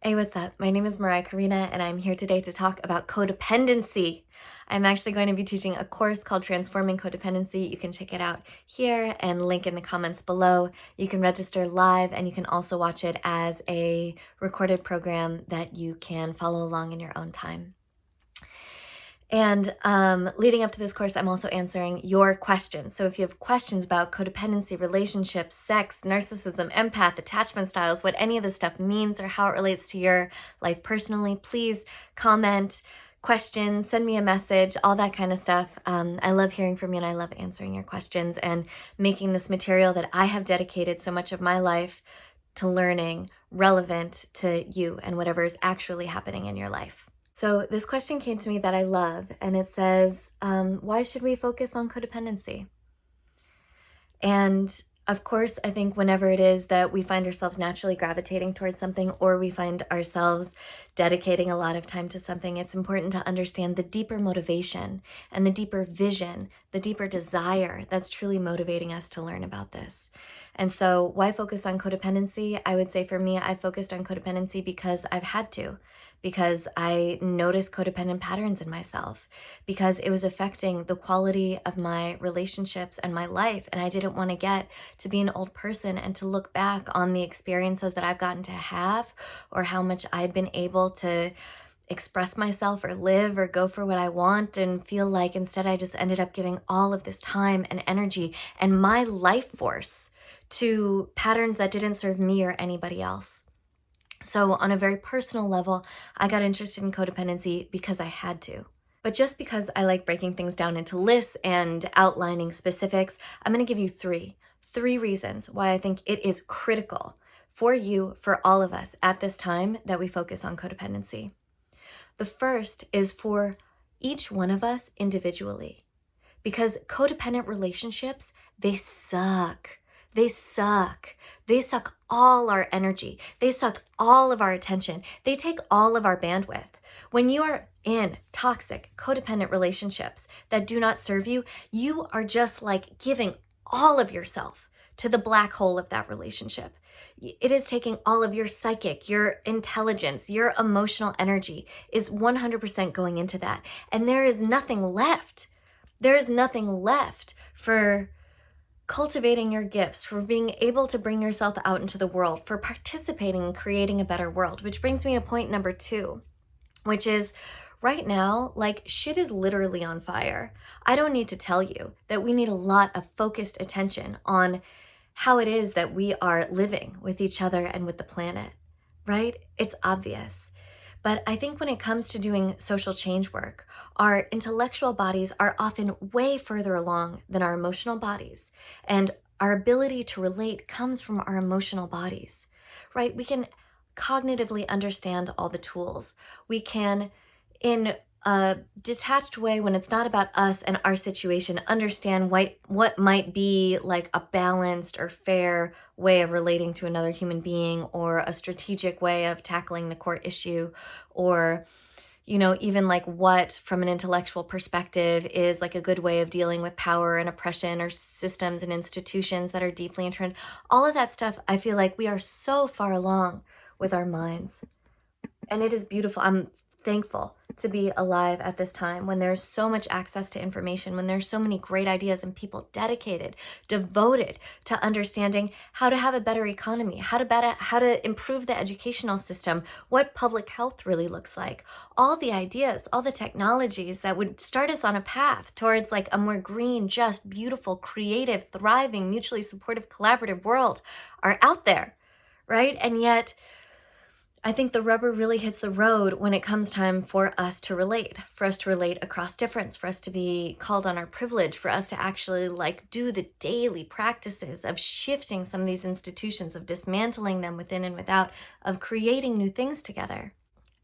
Hey, what's up? My name is Mariah Karina, and I'm here today to talk about codependency. I'm actually going to be teaching a course called Transforming Codependency. You can check it out here and link in the comments below. You can register live, and you can also watch it as a recorded program that you can follow along in your own time. And leading up to this course, I'm also answering your questions. So if you have questions about codependency, relationships, sex, narcissism, empath, attachment styles, what any of this stuff means or how it relates to your life personally, please comment, question, send me a message, all that kind of stuff. I love hearing from you and I love answering your questions and making this material that I have dedicated so much of my life to learning relevant to you and whatever is actually happening in your life. So this question came to me that I love, and it says, why should we focus on codependency? And of course, I think whenever it is that we find ourselves naturally gravitating towards something, or we find ourselves dedicating a lot of time to something, it's important to understand the deeper motivation and the deeper vision, the deeper desire that's truly motivating us to learn about this. And so why focus on codependency? I would say for me, I focused on codependency because I've had to, because I noticed codependent patterns in myself, because it was affecting the quality of my relationships and my life. And I didn't want to get to be an old person and to look back on the experiences that I've gotten to have, or how much I'd been able to express myself or live or go for what I want, and feel like instead I just ended up giving all of this time and energy and my life force to patterns that didn't serve me or anybody else. So on a very personal level, I got interested in codependency because I had to. But just because I like breaking things down into lists and outlining specifics, I'm going to give you three reasons why I think it is critical for you, for all of us at this time, that we focus on codependency. The first is for each one of us individually, because codependent relationships, they suck. They suck. They suck all our energy. They suck all of our attention. They take all of our bandwidth. When you are in toxic, codependent relationships that do not serve you, you are just like giving all of yourself to the black hole of that relationship. It is taking all of your psychic, your intelligence, your emotional energy is 100% going into that. And there is nothing left. There is nothing left for cultivating your gifts, for being able to bring yourself out into the world, for participating in creating a better world. Which brings me to point number 2, which is right now, like, shit is literally on fire. I don't need to tell you that we need a lot of focused attention on how it is that we are living with each other and with the planet, right? It's obvious. But I think when it comes to doing social change work, our intellectual bodies are often way further along than our emotional bodies. And our ability to relate comes from our emotional bodies, right? We can cognitively understand all the tools. We can, in a detached way, when it's not about us and our situation, understand what might be like a balanced or fair way of relating to another human being, or a strategic way of tackling the core issue, or even like what, from an intellectual perspective, is like a good way of dealing with power and oppression, or systems and institutions that are deeply entrenched. All of that stuff, I feel like we are so far along with our minds. And it is beautiful. I'm thankful to be alive at this time when there's so much access to information, when there's so many great ideas and people dedicated, devoted to understanding how to have a better economy, how to improve the educational system, what public health really looks like. All the ideas, all the technologies that would start us on a path towards like a more green, just, beautiful, creative, thriving, mutually supportive, collaborative world are out there, right? And yet, I think the rubber really hits the road when it comes time for us to relate across difference, for us to be called on our privilege, for us to actually like do the daily practices of shifting some of these institutions, of dismantling them within and without, of creating new things together.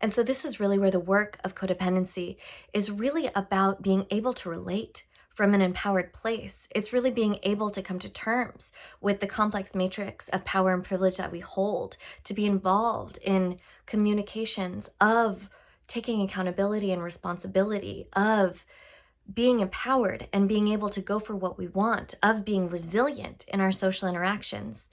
And so this is really where the work of codependency is really about being able to relate from an empowered place. It's really being able to come to terms with the complex matrix of power and privilege that we hold, to be involved in communications of taking accountability and responsibility, of being empowered and being able to go for what we want, of being resilient in our social interactions.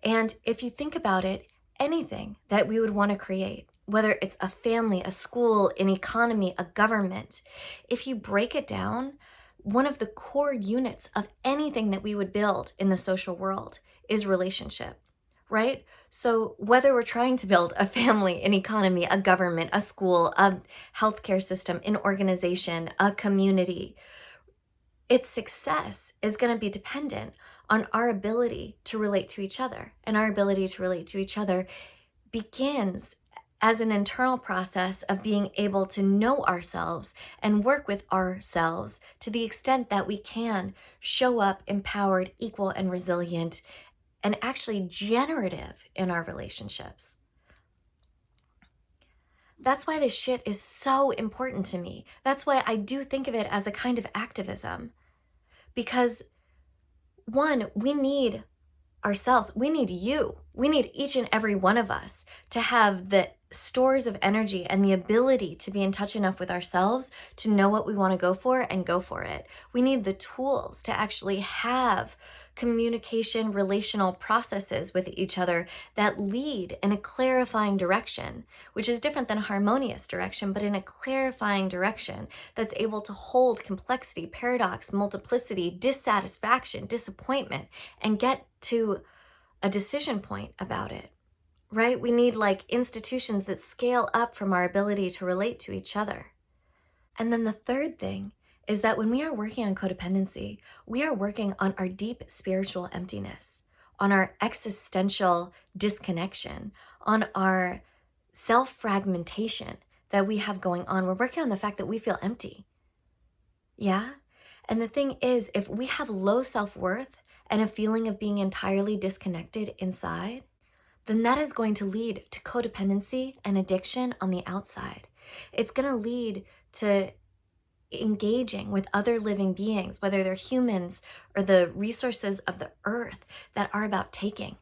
And if you think about it, anything that we would want to create, whether it's a family, a school, an economy, a government, if you break it down, one of the core units of anything that we would build in the social world is relationship, right? So whether we're trying to build a family, an economy, a government, a school, a healthcare system, an organization, a community, its success is going to be dependent on our ability to relate to each other. And our ability to relate to each other begins as an internal process of being able to know ourselves and work with ourselves to the extent that we can show up empowered, equal, and resilient, and actually generative in our relationships. That's why this shit is so important to me. That's why I do think of it as a kind of activism. Because one, we need ourselves. We need you. We need each and every one of us to have the stores of energy and the ability to be in touch enough with ourselves to know what we want to go for and go for it. We need the tools to actually have communication, relational processes with each other that lead in a clarifying direction, which is different than a harmonious direction, but in a clarifying direction that's able to hold complexity, paradox, multiplicity, dissatisfaction, disappointment, and get to a decision point about it, right? We need like institutions that scale up from our ability to relate to each other. And then the third thing is that when we are working on codependency, we are working on our deep spiritual emptiness, on our existential disconnection, on our self-fragmentation that we have going on. We're working on the fact that we feel empty. Yeah? And the thing is, if we have low self-worth and a feeling of being entirely disconnected inside, then that is going to lead to codependency and addiction on the outside. It's going to lead to engaging with other living beings, whether they're humans or the resources of the earth that are about taking.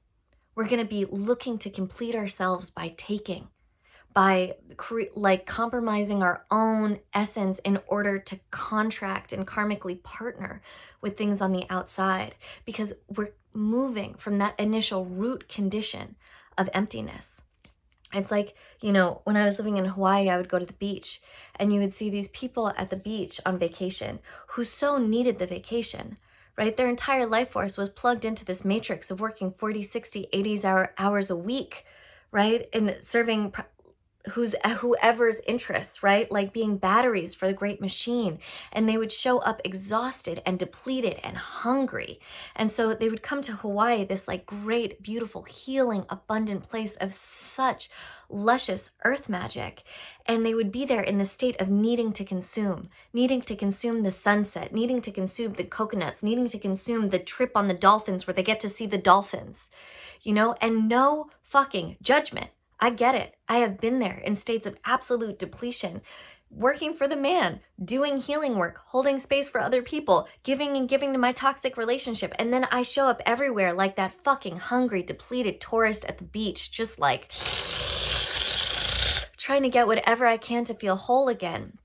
We're going to be looking to complete ourselves by taking, by compromising our own essence in order to contract and karmically partner with things on the outside, because we're moving from that initial root condition of emptiness. It's like, when I was living in Hawaii, I would go to the beach and you would see these people at the beach on vacation who so needed the vacation, right? Their entire life force was plugged into this matrix of working 40, 60, 80 hours a week, right? And serving whoever's interests, right? Like being batteries for the great machine. And they would show up exhausted and depleted and hungry. And so they would come to Hawaii, this like great, beautiful, healing, abundant place of such luscious earth magic. And they would be there in the state of needing to consume the sunset, needing to consume the coconuts, needing to consume the trip on the dolphins where they get to see the dolphins, and no fucking judgment. I get it. I have been there in states of absolute depletion, working for the man, doing healing work, holding space for other people, giving and giving to my toxic relationship. And then I show up everywhere like that fucking hungry, depleted tourist at the beach, just like trying to get whatever I can to feel whole again.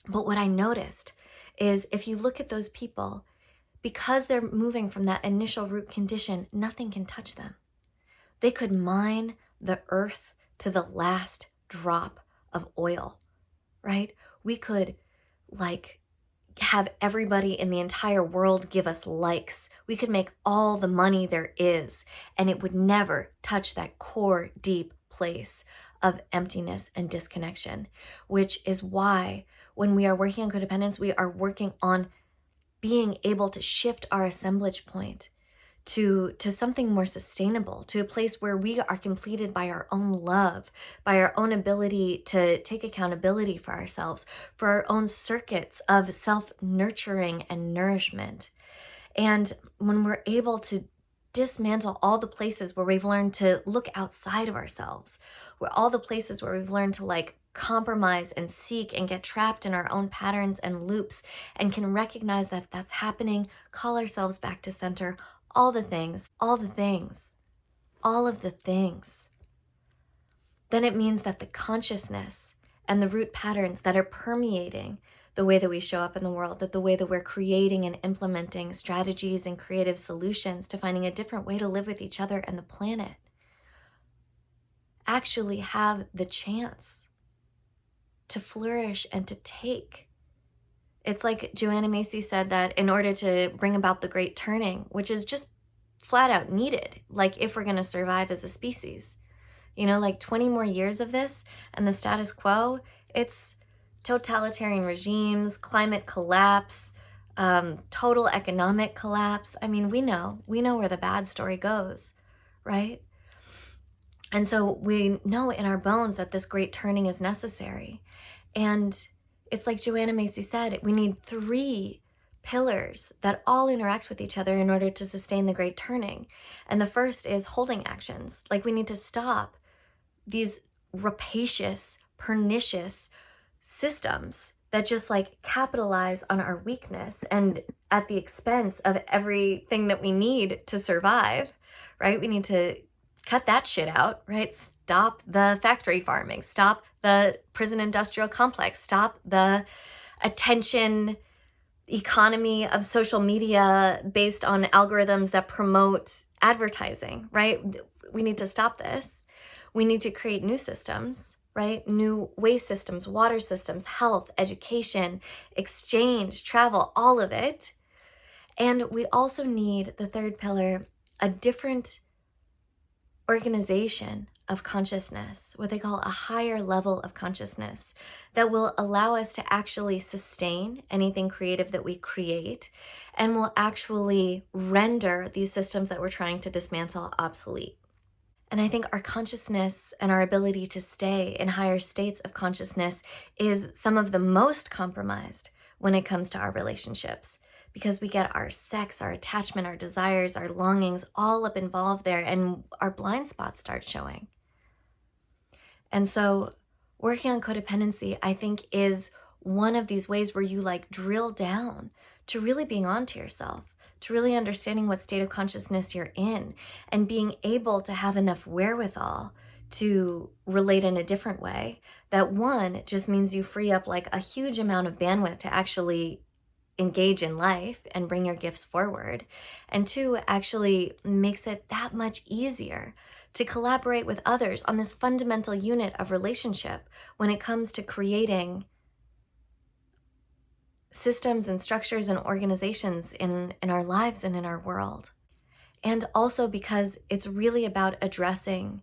But what I noticed is if you look at those people, because they're moving from that initial root condition, nothing can touch them. They could mine the earth to the last drop of oil, right? We could have everybody in the entire world give us likes. We could make all the money there is, and it would never touch that core deep place of emptiness and disconnection, which is why when we are working on codependence, we are working on being able to shift our assemblage point to something more sustainable, to a place where we are completed by our own love, by our own ability to take accountability for ourselves, for our own circuits of self-nurturing and nourishment. And when we're able to dismantle all the places where we've learned to look outside of ourselves, where all the places where we've learned to compromise and seek and get trapped in our own patterns and loops, and can recognize that if that's happening, call ourselves back to center, all of the things, then it means that the consciousness and the root patterns that are permeating the way that we show up in the world, that the way that we're creating and implementing strategies and creative solutions to finding a different way to live with each other and the planet, actually have the chance to flourish and to take. It's like Joanna Macy said, that in order to bring about the great turning, which is just flat out needed, like if we're going to survive as a species, like 20 more years of this and the status quo, it's totalitarian regimes, climate collapse, total economic collapse. I mean, we know where the bad story goes, right? And so we know in our bones that this great turning is necessary. And it's like Joanna Macy said, we need 3 pillars that all interact with each other in order to sustain the great turning. And the first is holding actions. Like, we need to stop these rapacious, pernicious systems that just like capitalize on our weakness and at the expense of everything that we need to survive, right? We need to cut that shit out, right? Stop the factory farming, stop the prison industrial complex, stop the attention economy of social media based on algorithms that promote advertising, right? We need to stop this. We need to create new systems, right? New waste systems, water systems, health, education, exchange, travel, all of it. And we also need, the third pillar, a different organization of consciousness, what they call a higher level of consciousness, that will allow us to actually sustain anything creative that we create and will actually render these systems that we're trying to dismantle obsolete. And I think our consciousness and our ability to stay in higher states of consciousness is some of the most compromised when it comes to our relationships, because we get our sex, our attachment, our desires, our longings all up involved there, and our blind spots start showing. And so working on codependency, I think, is one of these ways where you like drill down to really being onto yourself, to really understanding what state of consciousness you're in, and being able to have enough wherewithal to relate in a different way. That one just means you free up like a huge amount of bandwidth to actually engage in life and bring your gifts forward. And 2, actually makes it that much easier to collaborate with others on this fundamental unit of relationship when it comes to creating systems and structures and organizations in our lives and in our world. And also because it's really about addressing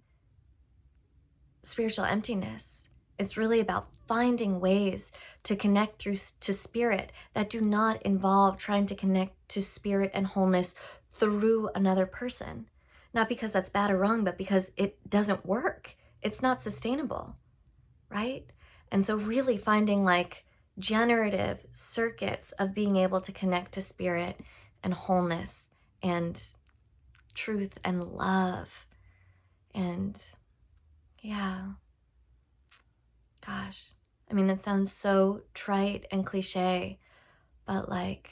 spiritual emptiness. It's really about finding ways to connect to spirit that do not involve trying to connect to spirit and wholeness through another person. Not because that's bad or wrong, but because it doesn't work. It's not sustainable, right? And so really finding like generative circuits of being able to connect to spirit and wholeness and truth and love. And yeah, gosh, I mean, it sounds so trite and cliche, but like,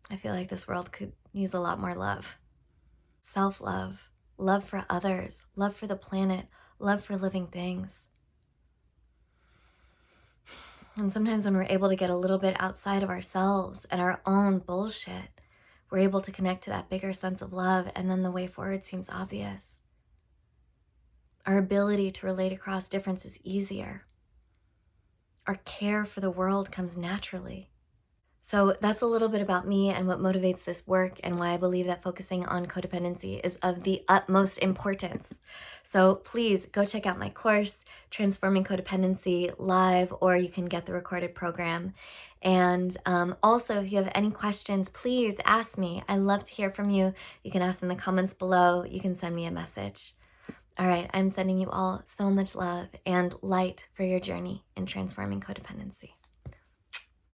I feel like this world could use a lot more love. Self-love, love for others, love for the planet, love for living things. And sometimes when we're able to get a little bit outside of ourselves and our own bullshit, we're able to connect to that bigger sense of love, and then the way forward seems obvious. Our ability to relate across difference is easier. Our care for the world comes naturally. So that's a little bit about me and what motivates this work, and why I believe that focusing on codependency is of the utmost importance. So please go check out my course, Transforming Codependency, live, or you can get the recorded program. And also, if you have any questions, please ask me. I love to hear from you. You can ask in the comments below. You can send me a message. All right, I'm sending you all so much love and light for your journey in transforming codependency.